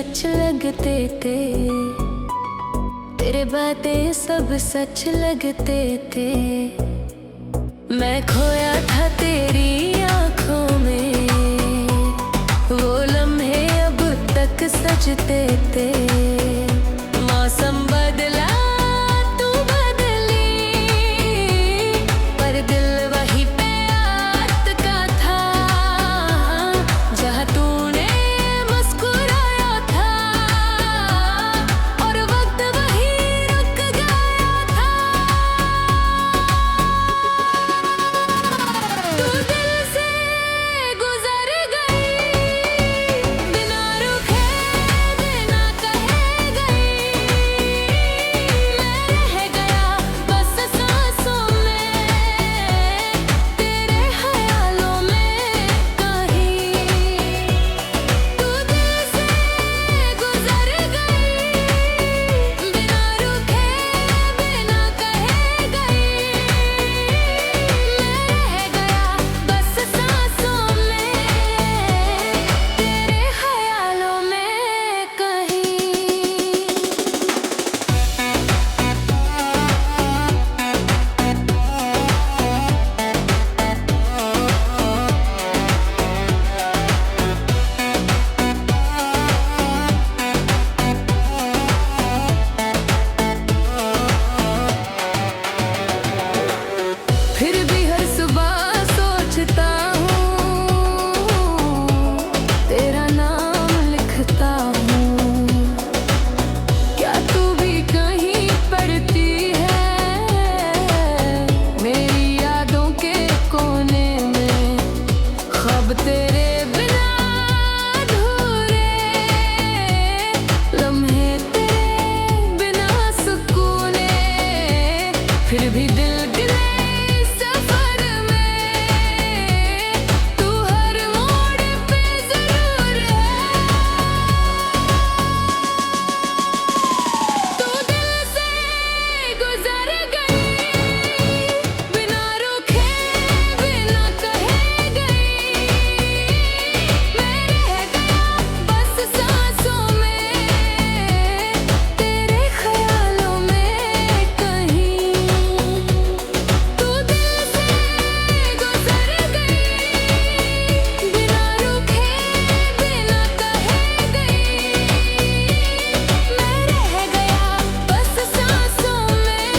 सच लगते थे, तेरे बातें सब सच लगते थे। मैं खोया था तेरी आंखों में, वो लम्हे अब तक सजते थे। मौसम बदला तू बदली, पर दिल वही पे अटका था, जहाँ तूने मुस्कुराया था और वक्त वही रुक गया था। तू दिल से गुजर गई, बिना रुके बिना कहे गई। मैं रह गया बस सांसों में, तेरे ख्यालों में कहीं। तू दिल से गुजर गई, बिना रुके बिना कहे गई। मैं रह गया बस सांसों में, तेरे ख्यालों में कहीं। फिर भी हर सुबह सोचता हूँ, तेरा नाम लिखता हूँ। क्या तू भी कहीं पढ़ती है, मेरी यादों के कोने में। ख्वाब तेरे बिना अधूरे, लम्हे तेरे बिना सुकूने। फिर भी दिल गिरे सफर में, तू हर मोड़ पे जरूर है। तू दिल से गुजर गई, बिना रुके बिना कहे गई। मैं रह गया बस सांसों में, तेरे ख्यालों में कहीं। तू दिल से गुजर गई, बिना रुके बिना कहे गई। मैं रह गया बस सांसों में,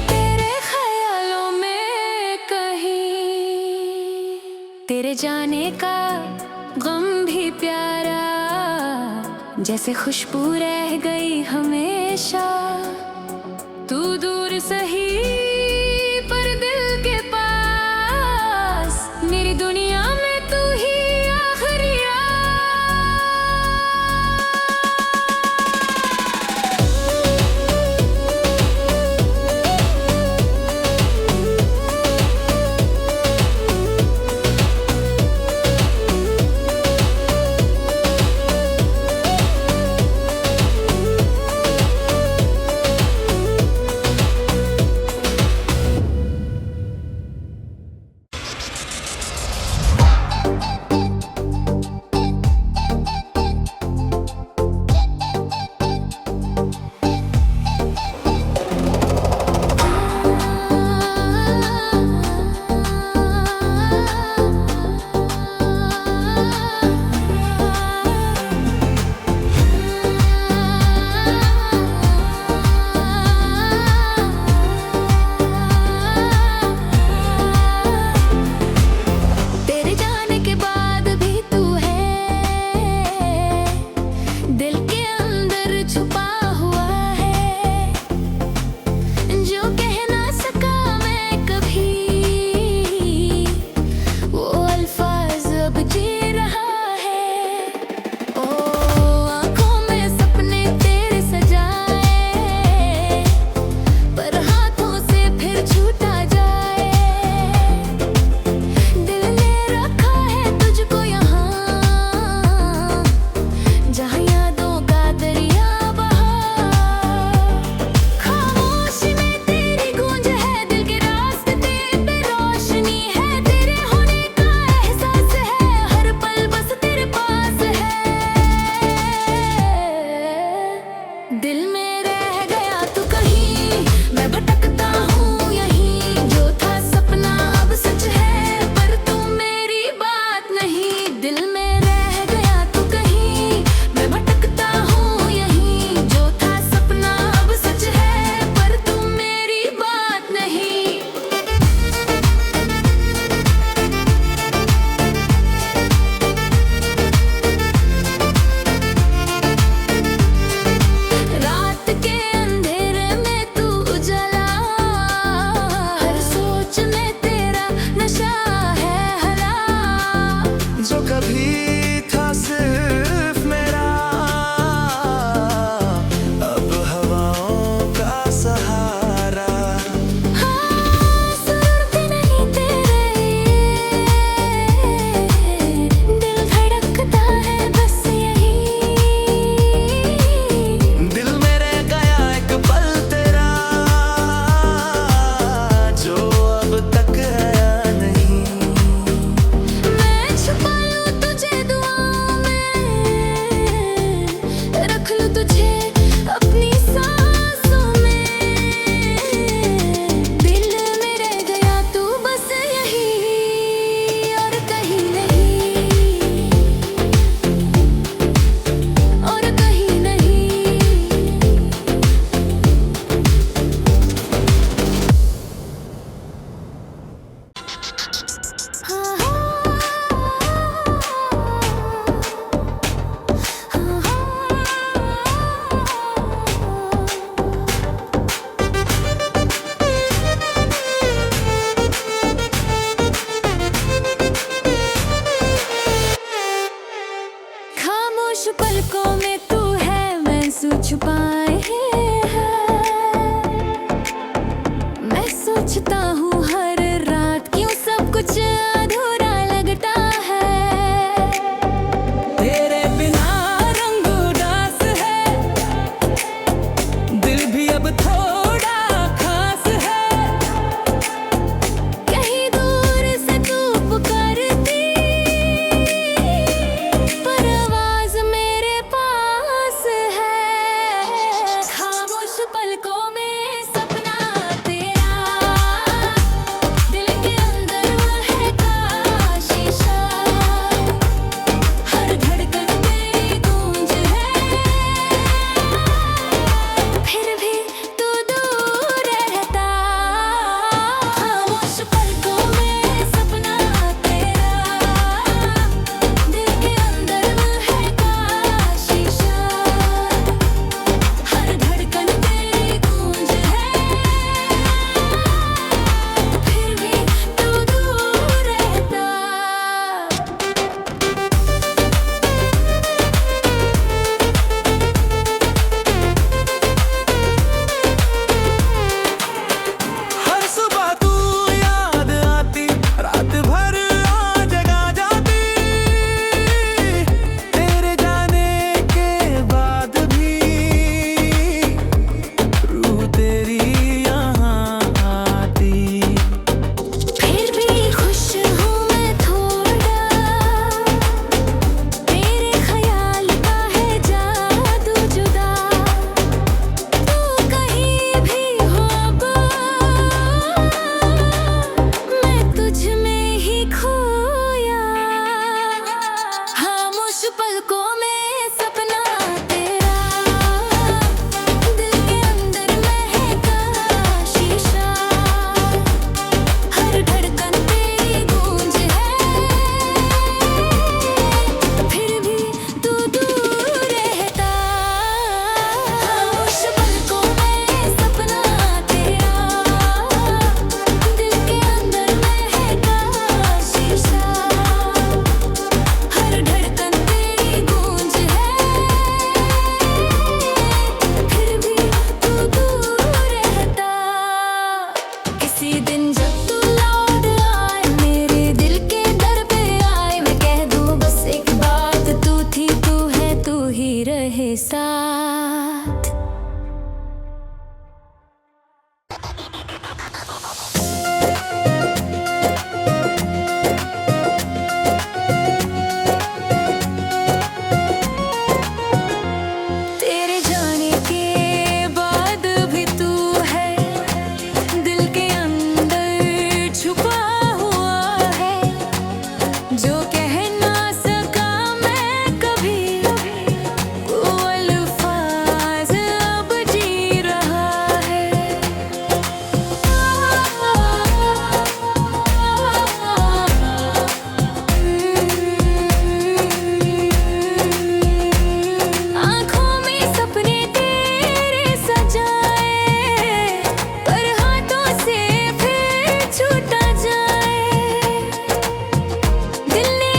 तेरे ख्यालों में कहीं। तेरे जाने का गम भी प्यारा, जैसे खुशबू रह गई हमेशा। तू दूर सही पर दिल के पास, मेरी दुनिया में तू ही आखिरी जो कभी था सिर्फ मेरा, अब हवाओं का सहारा। हाँ, सुरते नहीं तेरे, दिल धड़कता है बस यही। दिल मेरे गया एक पल तेरा, जो अब तक आया नहीं। मैं छुपा लूं तुझे दुआओं में, रख लूं तुझे अपनी सांसों में। दिल में रह गया तू बस यही, और कहीं नहीं, और कहीं नहीं। खामोश पलकों में तू है, महसूस छुपाए हैं। मैं सोचता हूँ हर रात, क्यों सब कुछ अधूरा लगता है। तेरे बिना रंग उदास है, दिल भी अब थोड़ा खास है। कहीं दूर से तू पुकारती, पर आवाज मेरे पास है। खामोश पलकों में सपना तेरा, दिल के अंदर महका शीशा। हर धड़कन तेरी गूंज है, फिर भी तू दूर रहता। खामोश पलकों में सपना तेरा, दिल के अंदर महका शीशा। हर धड़कन तेरी गूंज है, फिर भी तू दूर रहता। हर सुबह तू याद आती, रात भर आ जगा जाती। तेरे जाने के बाद भी रूह तेरी यहाँ आती। फिर भी खुश हूँ मैं थोड़ा, तेरे ख्याल का है जादू जुदा। तू कहीं भी हो अब, मैं तुझ में ही खोया। खामोश पलकों में सपना तेरा, दिल के अंदर महका शीशा। हर धड़कन तेरी गूंज है, फिर भी तू दूर रहता। खामोश पलकों में सपना तेरा, दिल के अंदर महका शीशा। हर धड़कन तेरी गूंज है, फिर भी तू दूर रहता। किसी दिन जब तू लौट आए, मेरे दिल के दर पे आए, मैं कह दूं बस एक बात, तू थी तू है तू ही रहे साथ। तेरे जाने के बाद भी तू है, दिल के अंदर छुपा हुआ है। जो कह ना सका मैं कभी, वो अल्फाज अब जी रहा है। आँखों में सपने तेरे सजाए, पर हाथों से फिर छूटा जाए। दिल ने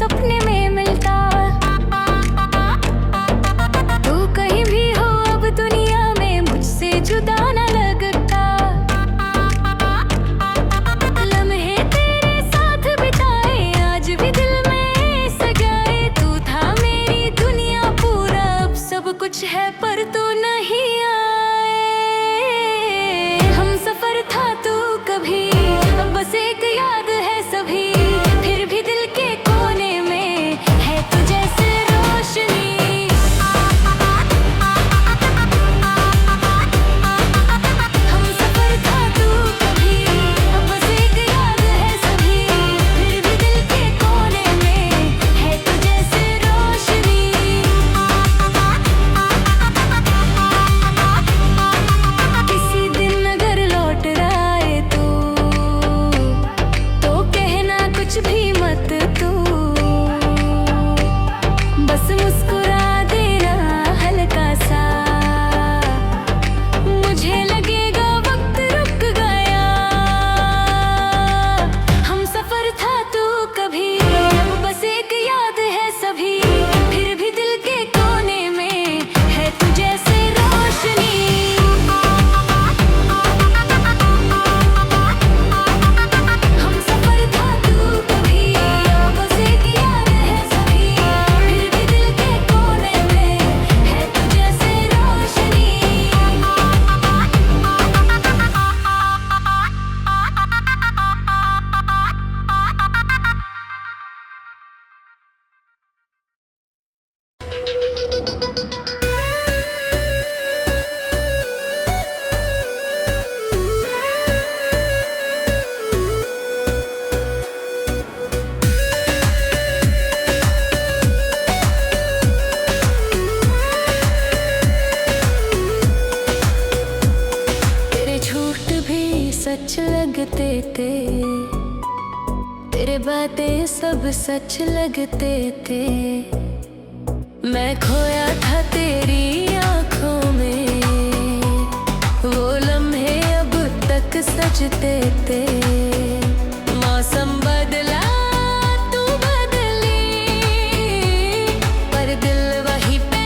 सपने में मिलता। तू कहीं भी हो अब दुनिया में मुझसे जुदा न लगता। लम्हे तेरे साथ बिताए आज भी दिल में सजाए। तू था मेरी दुनिया पूरा, अब सब कुछ है पर तू नहीं आए। हम सफर था तू कभी, अब बस एक याद है सभी। फिर भी दिल के कोने में है तू जैसे रोशनी। हम सफर था तू कभी, अब बस एक याद है सभी। फिर भी दिल के कोने में है तू जैसे रोशनी। किसी दिन अगर लौट आए तू तो कहना कुछ भी मत तू। बस मुस्कुरा देना हल्का सा, मुझे लगेगा वक्त रुक गया। हम सफर था तू कभी, अब बस एक याद है सभी। फिर भी दिल के कोने में है तू जैसे रोशनी। हम सफर था तू कभी, अब बस एक याद है सभी। फिर भी दिल के कोने में है तू जैसे रोशनी। तेरे झूठ भी सच लगते थे, तेरे बातें सब सच लगते थे। मैं खोया था तेरी आंखों में, वो लम्हे अब तक सजते थे। मौसम बदला तू बदली, पर दिल वही पे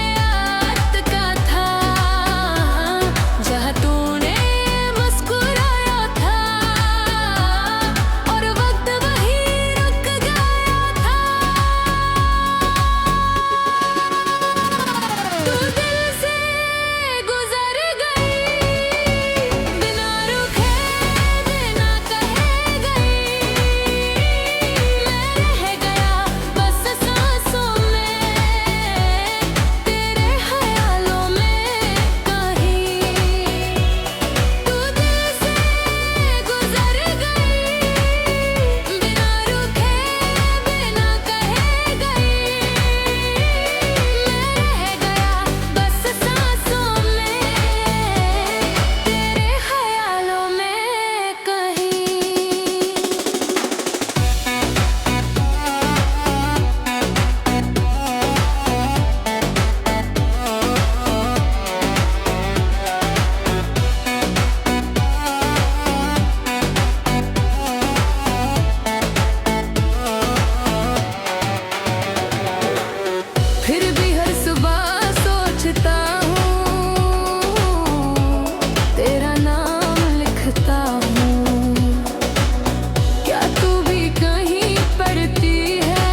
अटका था। जहाँ तूने मुस्कुराया था और वक्त वही रुक गया था। तू दिल से गुजर गई, बिना रुके बिना कहे गई। मैं रह गया बस सांसों में, तेरे ख्यालों में कहीं। तू दिल से गुजर गई, बिना रुके बिना कहे गई। मैं रह गया बस सांसों में, तेरे ख्यालों में कहीं। फिर भी हर सुबह सोचता हूँ, तेरा नाम लिखता हूँ। क्या तू भी कहीं पढ़ती है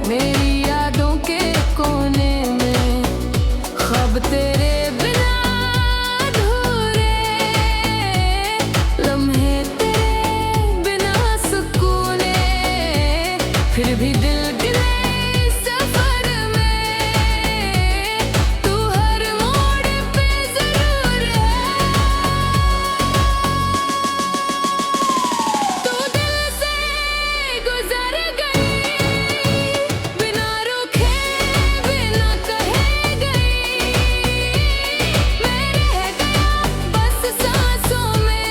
मेरी यादों के कोने में? ख्वाब तेरे बिना अधूरे, लम्हे तेरे बिना सुकूने। फिर भी दिल गिले सफर में, तू हर मोड़ पे जरूर है। तू दिल से गुजर गई, बिना रुके बिना कहे गई। मैं रह गया बस सांसों में,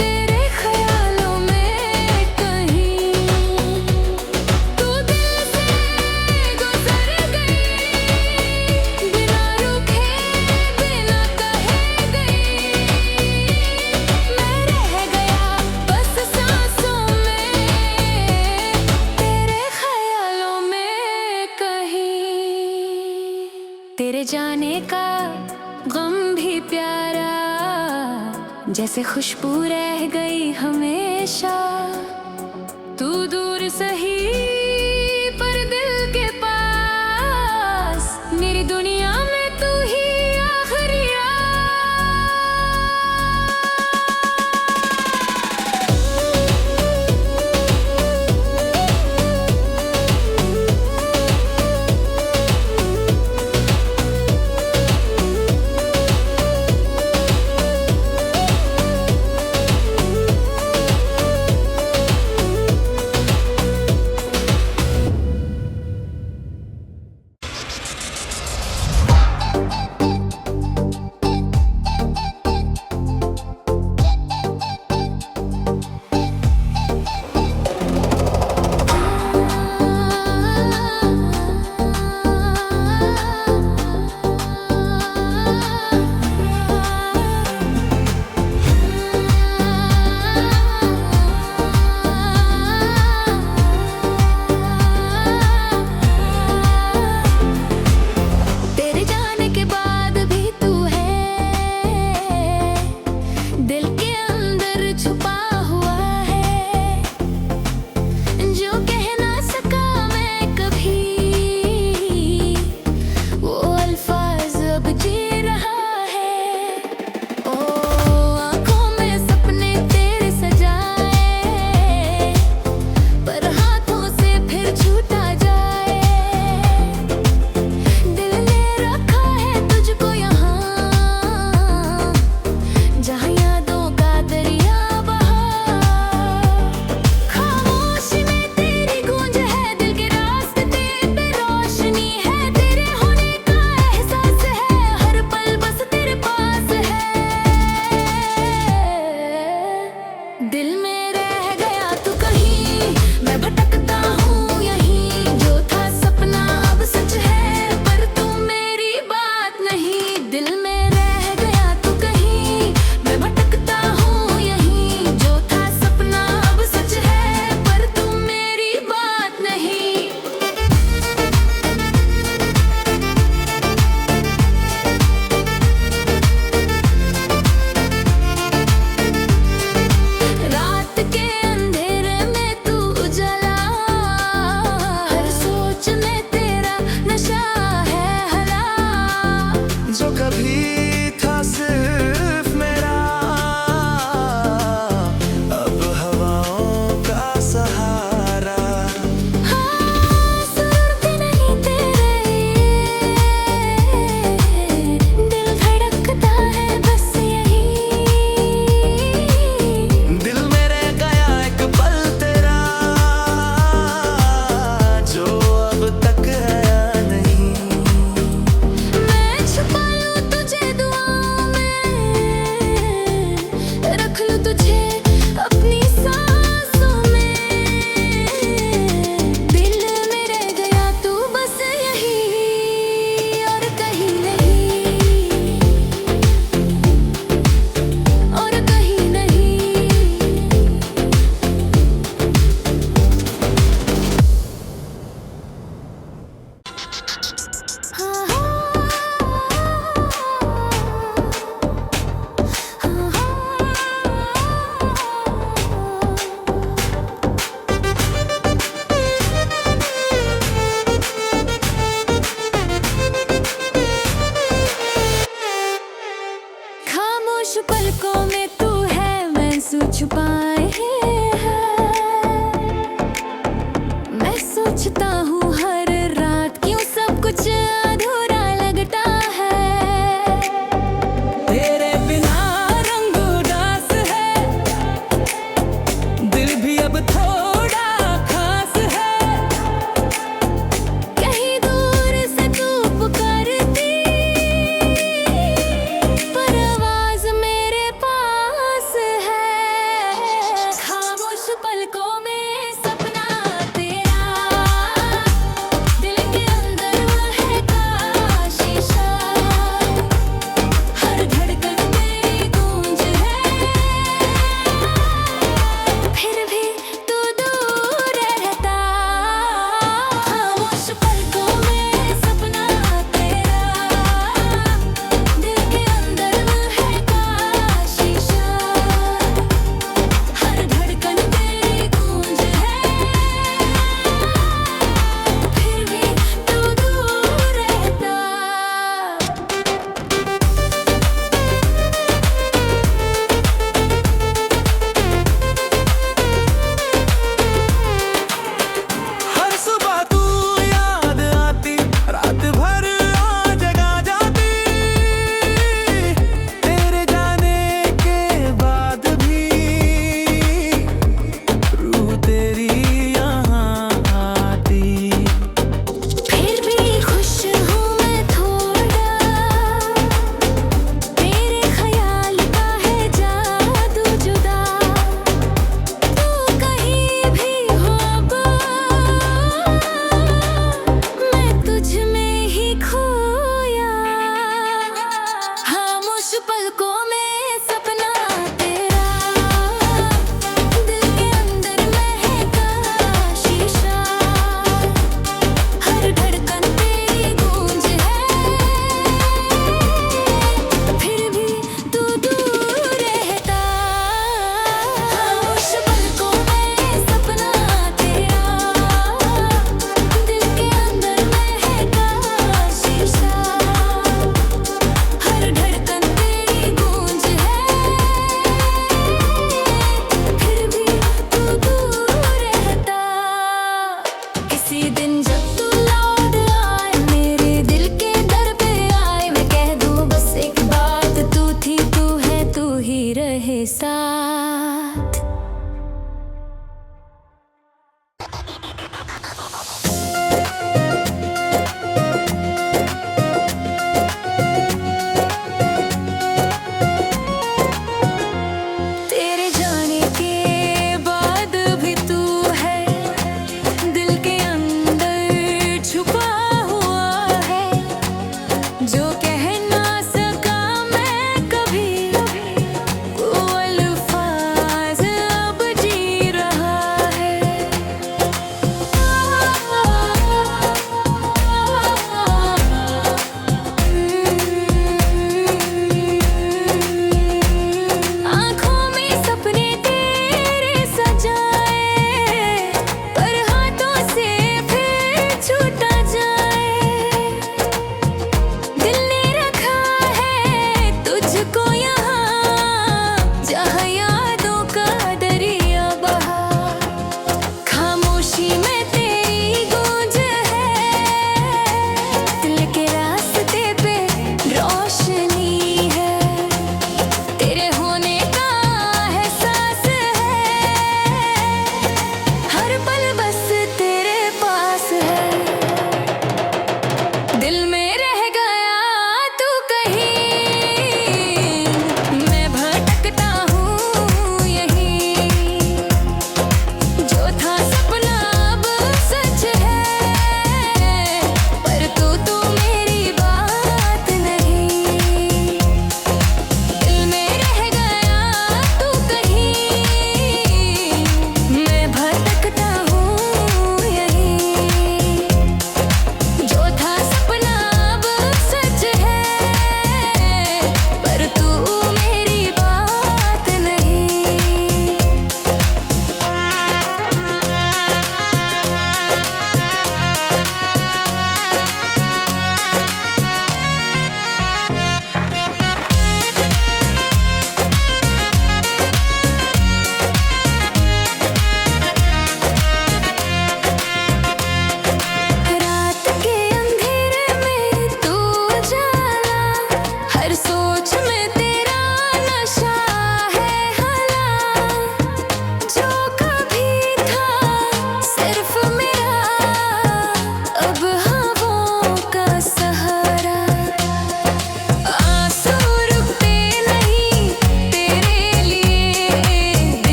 तेरे ख्यालों में कहीं। जाने का गम भी प्यारा, जैसे खुशबू रह गई हमेशा। तू दूर सही पर दिल के पास, मेरी दुनिया में तू ही आखिरी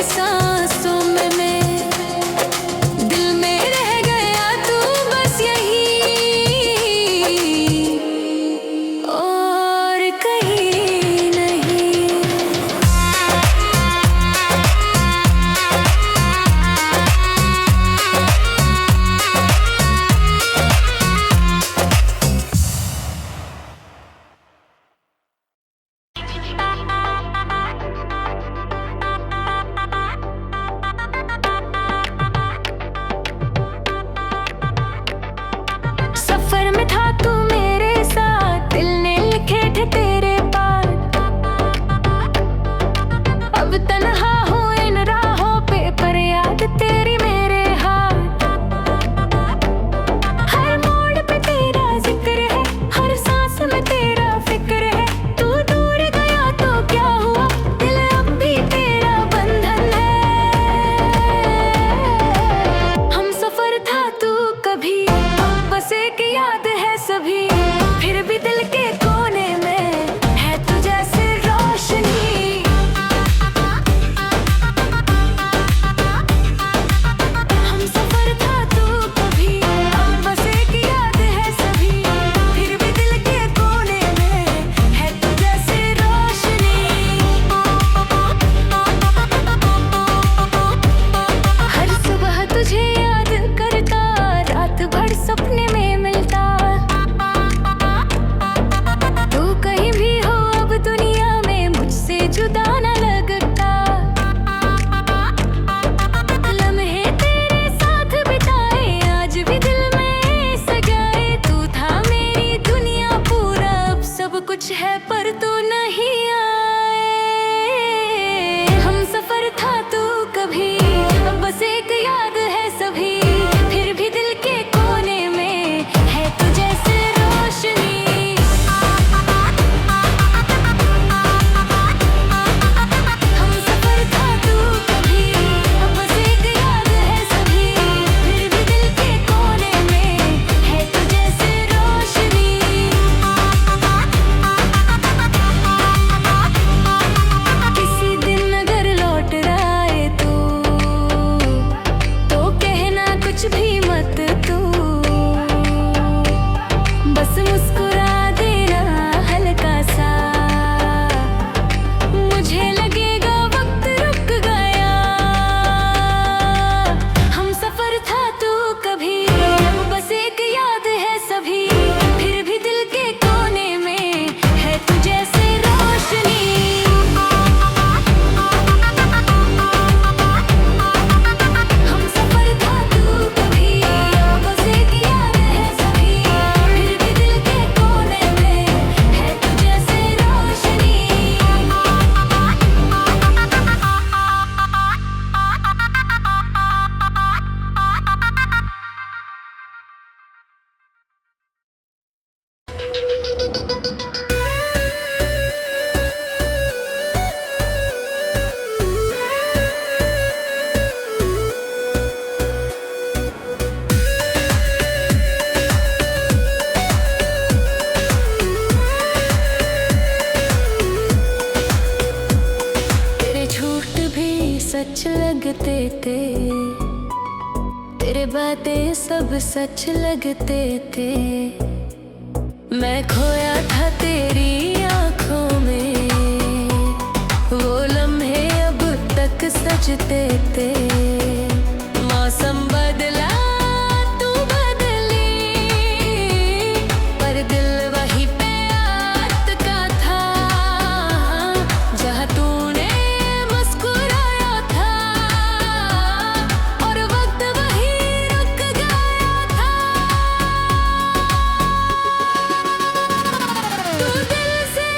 सांसों में मैं दिल में रह गया तू बस यही और कहीं नहीं। सफर में था तू मेरे साथ, दिल ने लिखे थे तेरे पार। अब तन्हा हूँ इन राहों पे, पर याद तेरी मेरे हाथ। हर मोड़ पे तेरा जिक्र है, हर सांस में तेरा फिक्र है। तू दूर गया तो क्या हुआ, दिल अब भी तेरा बंधन है। हम सफर था तू कभी, अब बस एक याद है सभी। फिर भी दिल के कोने में है तू जैसे रोशनी। हम सफर था तू कभी, अब बस एक याद है सभी। फिर भी दिल के कोने में है तू जैसे रोशनी। हर सुबह तुझे याद करता, रात भर सपने में मिलता। तू कहीं भी हो अब दुनिया में, मुझसे जुदा न लगता। लम्हे तेरे साथ बिताए, आज भी दिल में सजाए। तू था मेरी दुनिया पूरा, अब सब कुछ है पर तू नहीं आए। हम सफर था तू कभी, अब बस एक याद है सभी। फिर भी दिल के कोने में है तू जैसे रोशनी। हम सफर था तू कभी, अब बस एक याद है सभी। फिर भी दिल के कोने में है तू जैसे रोशनी। किसी दिन अगर लौट आए तू, तो कहना कुछ भी मत तू। बस मुस्कुरा देना हल्का सा, मुझे लगेगा वक्त रुक गया। हम सफर था तू कभी, अब बस एक याद है सभी। फिर भी दिल के कोने में है तू जैसे रोशनी। हम सफर था तू कभी, अब बस एक याद है सभी। फिर भी दिल के कोने में है तू जैसे रोशनी। तेरे झूठ भी सच लगते थे, तेरे बातें सब सच लगते थे। मैं खोया था तेरी आंखों में, वो लम्हे अब तक सजते थे। मौसम बदला तू बदली, पर दिल वही पे अटका था। जहाँ तूने मुस्कुराया था, और वक्त वही रुक गया था। तू दिल से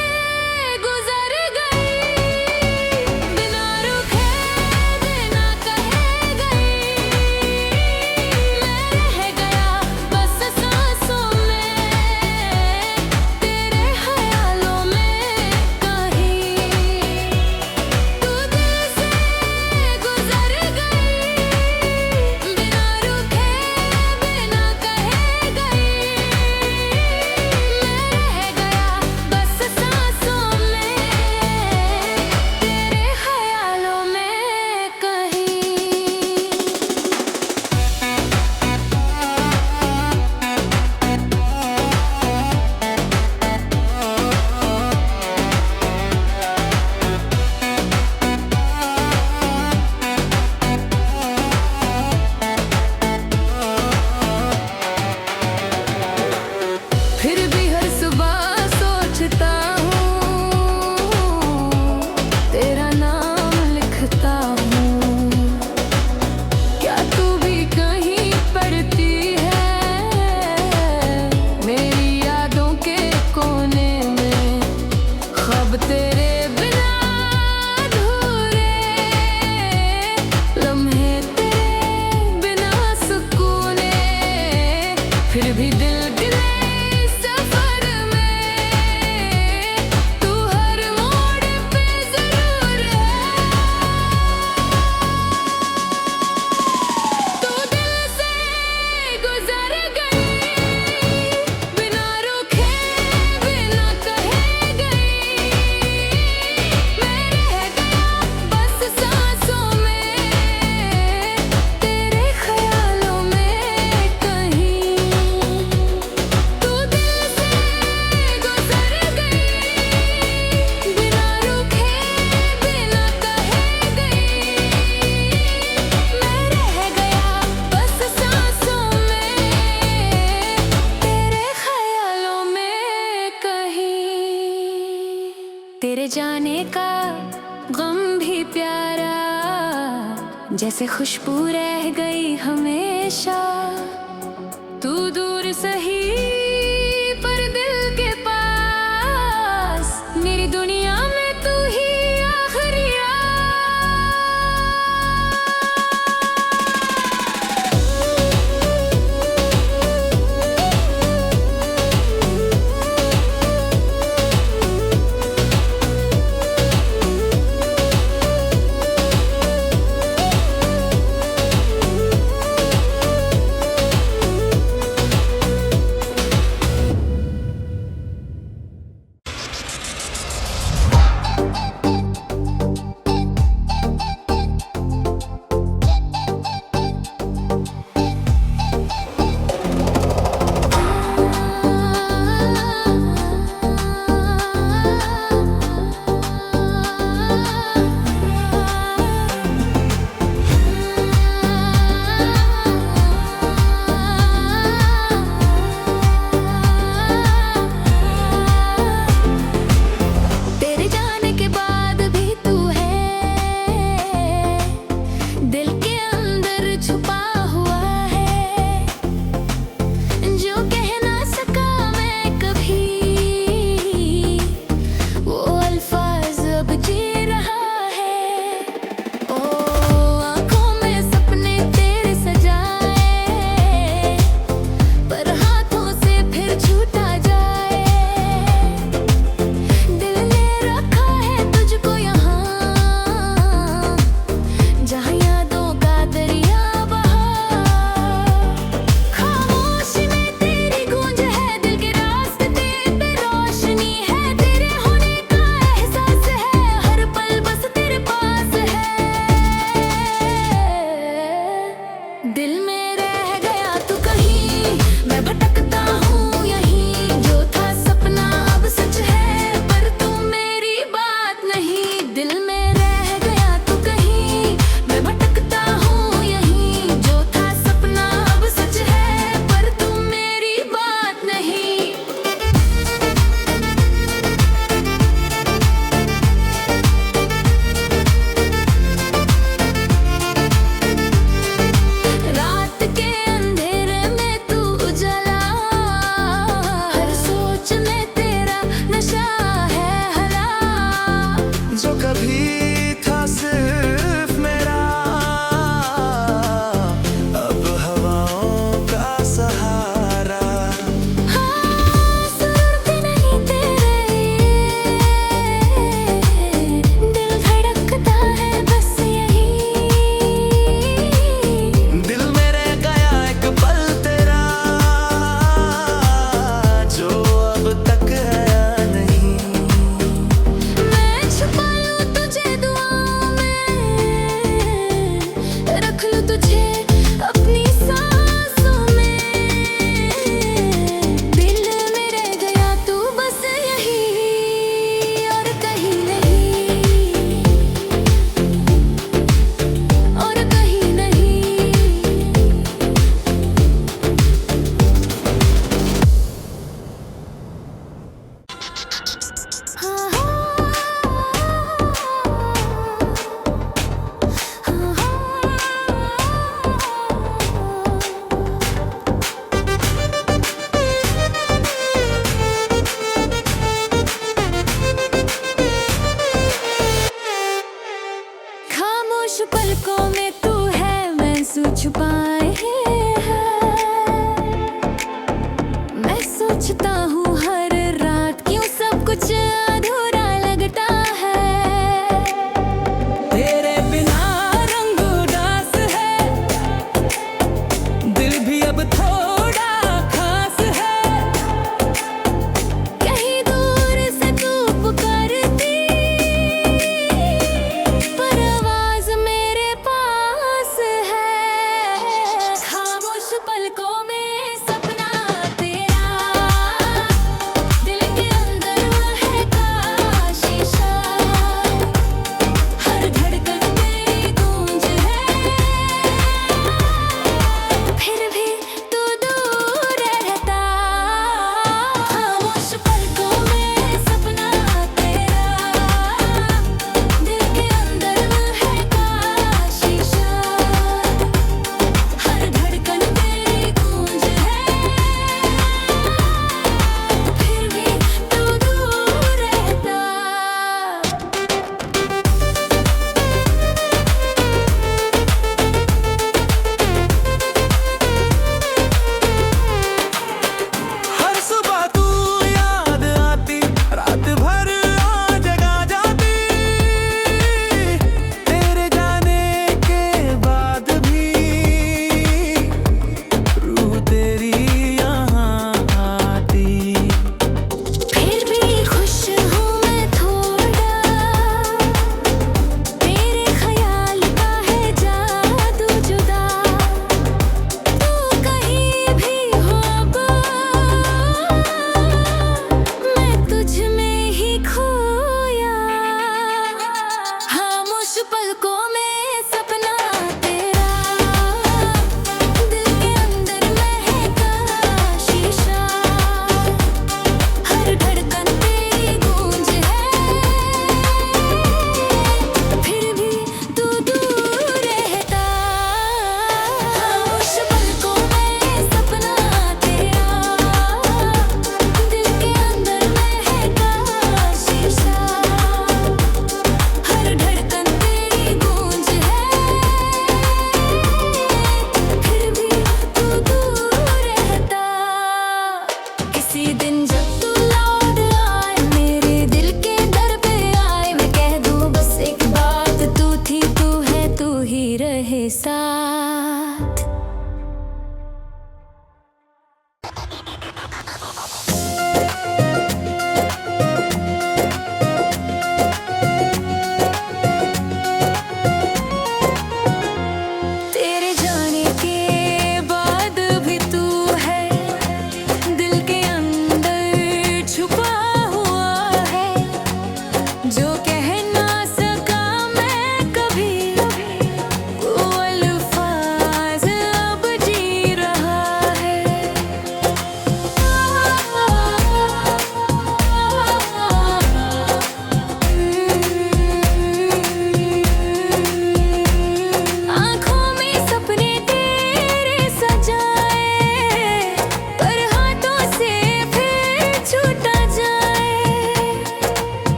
अब तेरे बिना अधूरे लम्हे, तेरे बिना सुकूने, फिर भी दिल गिले सफर में तू हर मोड़ पे जरूर है। तू दिल से गुजर गई बिना रुके बिना कहे गई, मैं रह गया बस सांसों में तेरे ख्यालों में कहीं। तू दिल से गुजर गई बिना रुके बिना कहे गई, मैं रह गया बस सांसों में तेरे ख्यालों में कहीं। तेरे जाने का गम भी प्यारा, जैसे खुशबू रह गई हमेशा। तू दूर सही पर दिल के पास, मेरी दुनिया में तू ही आखिरी तेरे जाने के बाद भी तू है, दिल के अंदर छुपा हुआ है, जो कह ना सका मैं कभी, वो अल्फाज अब जी रहा है। ओ आँखों में सपने तेरे सजाए, पर हाथों से फिर छूटा जाए। दिल ने रखा है तुझको यहाँ, जहाँ यादों का दरिया बहा। खामोशी में तेरी गूंज है, दिल के रास्ते पे रोशनी है, तेरे होने का एहसास है, हर पल बस तेरे पास है। दिल में रह गया तू कहीं, मैं भटकता हूँ यहीं, जो था सपना अब सच है, पर तू मेरी बात नहीं। दिल में रह गया तू कहीं, मैं भटकता हूँ यहीं, जो था सपना अब सच है, पर तू मेरी बात नहीं। रात के अंधेरे में तू उजाला, हर सोच में तेरा नशा है हला। जो कभी था सिर्फ मेरा, अब हवाओं का सहारा। हाँ सुर भी नहीं तेरे, दिल धड़कता है बस यही। दिल में रह गया एक पल तेरा, जो अब तक है नहीं। मैं छुपा लूं तुझे दुआओं में,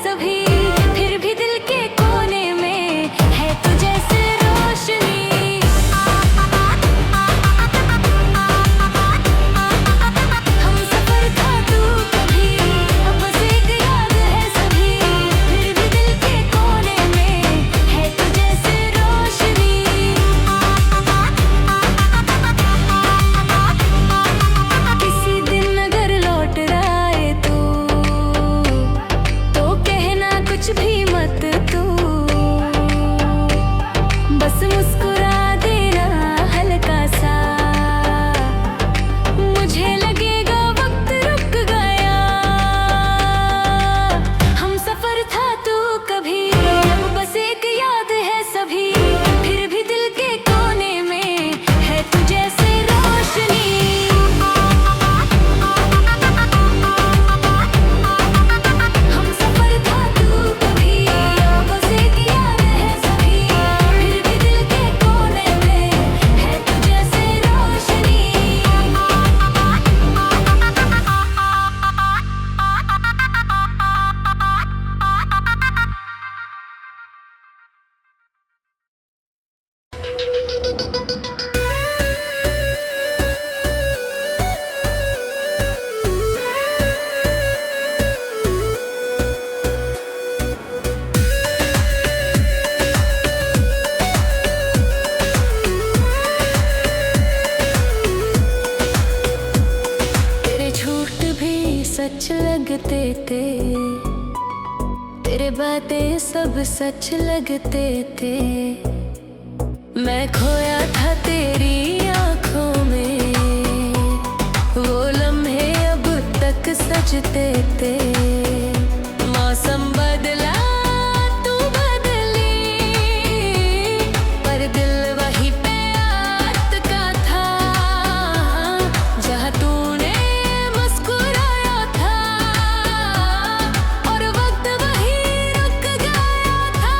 सभी, फिर भी दिल के कोने में है तू जैसे रोशनी। हम सफर था तू कभी, अब बस एक याद है सभी, फिर भी दिल के कोने में है तू जैसे रोशनी। किसी दिन अगर लौट आए तो कहना कुछ भी मत तू, बस मुस्कुरा देना हल्का सा, मुझे लगेगा वक्त रुक गया। हम सफर था तू कभी, अब बस एक याद है सभी, फिर भी दिल के कोने में है तू जैसे रोशनी। हम सफर था तू कभी, अब बस एक याद है सभी, फिर भी दिल के कोने में है तू जैसे रोशनी। तेरे झूठ भी सच लगते थे, तेरे बातें सब सच लगते थे। मैं खोया था तेरी आंखों में, वो लम्हे अब तक सजते थे। मौसम बदला तू बदली, पर दिल वहीं पे अटका था, जहाँ तूने मुस्कुराया था, और वक्त वहीं रुक गया था।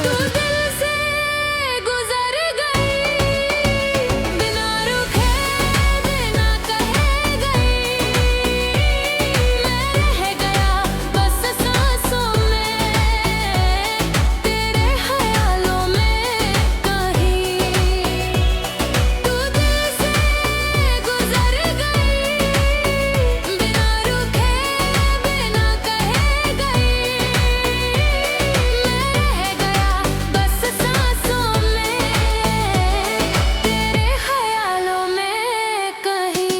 तू दिल से गुजर गई, बिना रुके बिना कहे गई। मैं रह गया बस सांसों में, तेरे ख्यालों में कहीं। तू दिल से गुजर गई, बिना रुके बिना कहे गई। मैं रह गया बस सांसों में, तेरे ख्यालों में कहीं।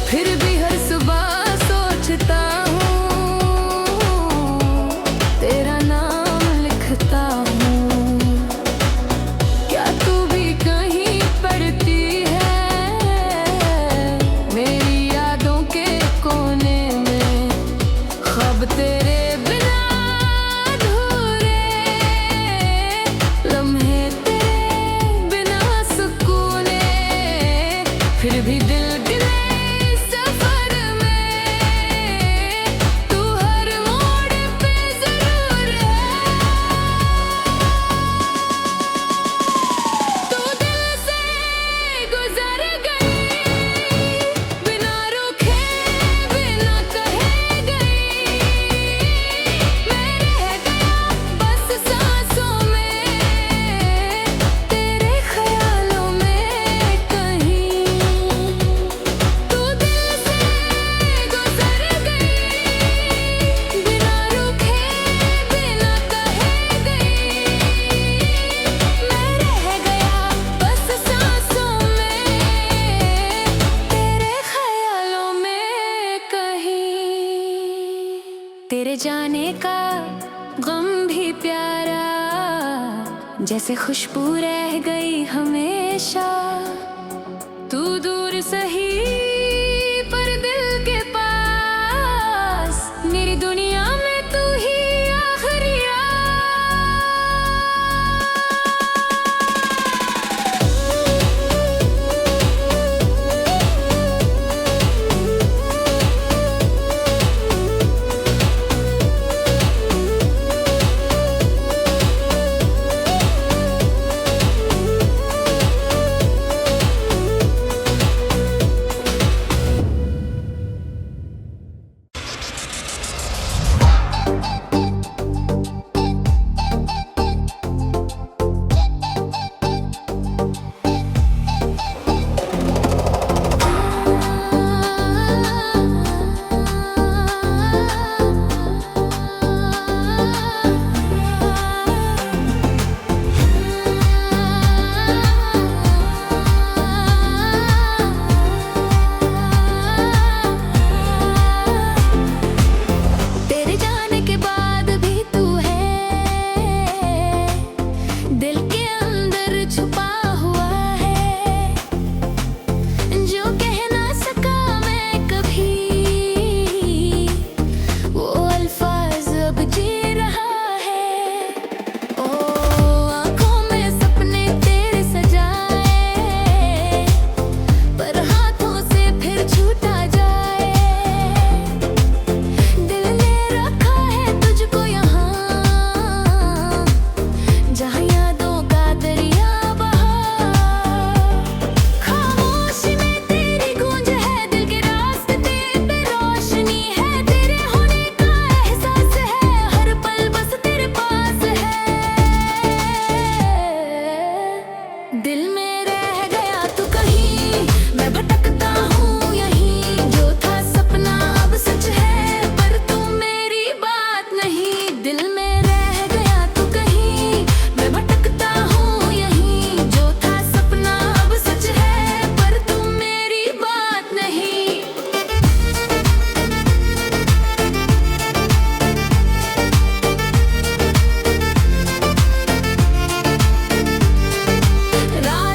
फिर भी हर सुबह सोचता हूँ, तेरा नाम लिखता हूँ। क्या तू भी कहीं पढ़ती है, मेरी यादों के कोने में ख्वाब तेरे बिना अधूरे, लम्हे तेरे बिना सुकूने। फिर भी दिल गिले सफर में, तू हर मोड़ पे जरूर है। तू दिल से गुजर गई, बिना रुके बिना कहे गई। मैं रह गया बस सांसों में, तेरे ख्यालों में कहीं। तू दिल से गुजर गई, बिना रुके बिना कहे गई। मैं रह गया बस सांसों में, तेरे ख्यालों में कहीं। तेरे जाने का गम भी प्यारा, जैसे खुशबू रह गई हमेशा। तू दूर सही पर दिल के पास, मेरी दुनिया में तू ही आखिरी दिल में रह गया तू कहीं, मैं भटकता हूँ यहीं। जो था सपना अब सच है, पर तू मेरी बात नहीं। दिल में रह गया तू कहीं, मैं भटकता हूँ यहीं। जो था सपना अब सच है, पर तू मेरी बात नहीं। रात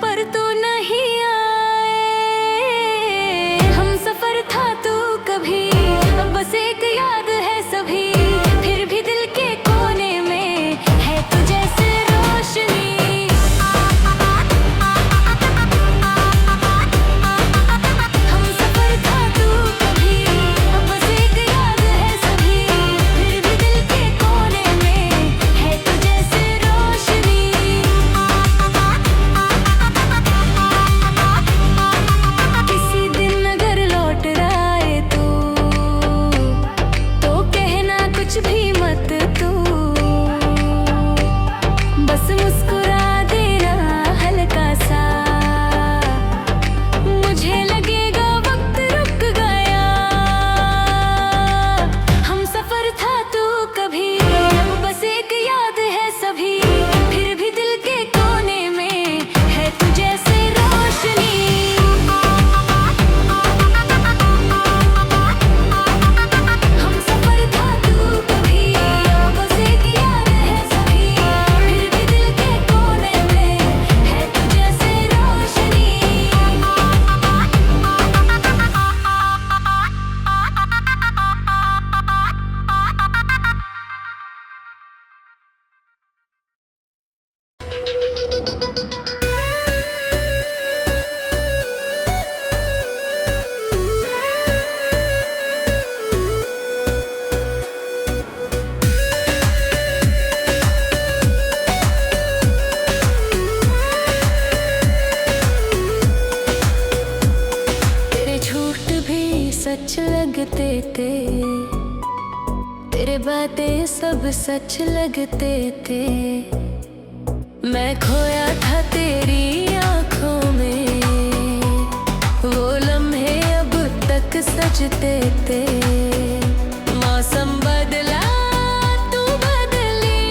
पर तू नहीं आए। हम सफर था तू कभी, अब बस एक याद है सभी। फिर भी दिल के कोने में है तू जैसे रोशनी। हम सफर था तू कभी, अब बस एक याद है सभी। फिर भी दिल के कोने में है तू जैसे रोशनी। किसी दिन अगर लौट आए तू, तो कहना कुछ भी मत तू। बस मुस्कुरा देना हल्का सा, मुझे लगेगा वक्त रुक गया। हम सफर था तू कभी, अब बस एक याद है सभी। फिर भी दिल के कोने में है तू जैसे रोशनी। हम सफर था तू कभी, अब बस एक याद है सभी। फिर भी दिल के कोने में है तू जैसे रोशनी। तेरे झूठ भी सच लगते थे, तेरे बातें सब सच लगते थे। मैं खोया था तेरी आंखों में, वो लम्हे अब तक सजते थे। मौसम बदला तू बदली,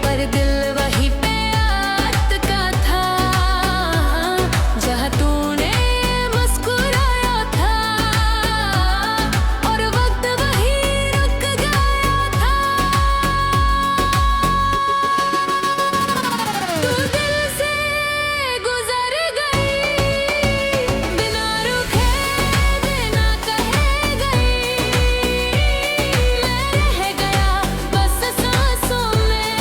पर दिल वही पे अटका था। जहाँ तूने मुस्कुराया था, और वक्त वही रुक गया था। तू दिल से गुजर गई, बिना रुके बिना कहे गई। मैं रह गया बस सांसों में,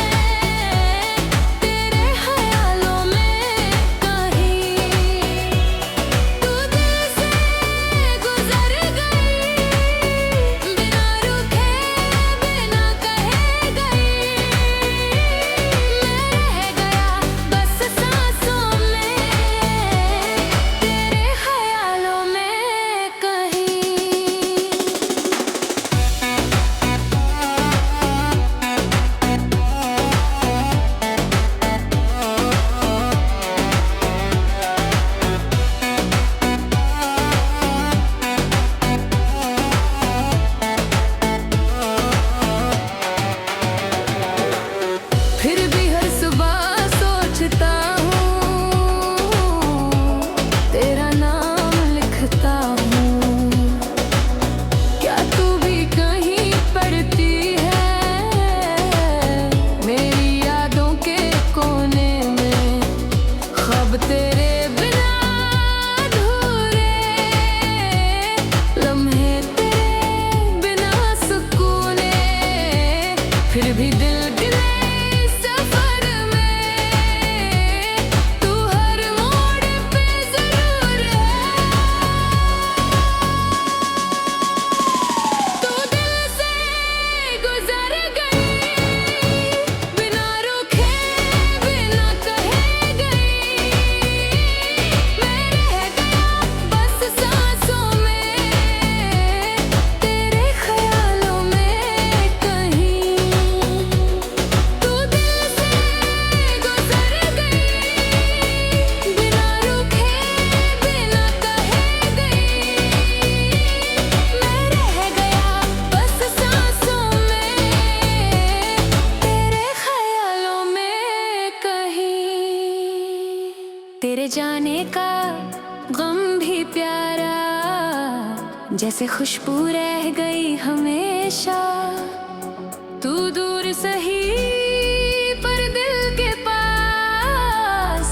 तेरे ख्यालों में कहीं। तू दिल से गुजर गई, बिना रुके बिना कहे गई। मैं रह गया बस सांसों में, तेरे ख्यालों में कहीं। फिर भी हर सुबह सोचता हूँ, तेरा नाम लिखता हूँ। क्या तू भी कहीं पढ़ती है, मेरी यादों के कोने में। ख्वाब तेरे बिना अधूरे, लम्हे तेरे बिना सुकूने। फिर भी दिल गिरे सफर में, तू हर मोड़ पे जरूर है। तू दिल से गुजर गई, बिना रुके बिना कहे गई। मैं रह गया बस सांसों में, तेरे ख्यालों में कहीं। तू दिल से गुजर गई, बिना रुके बिना कहे गई। मैं रह गया बस सांसों में, तेरे ख्यालों में कहीं। तेरे जाने का गम भी प्यारा, जैसे खुशबू रह गई हमेशा। तू दूर सही पर दिल के पास,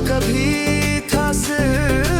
कभी था सिर्फ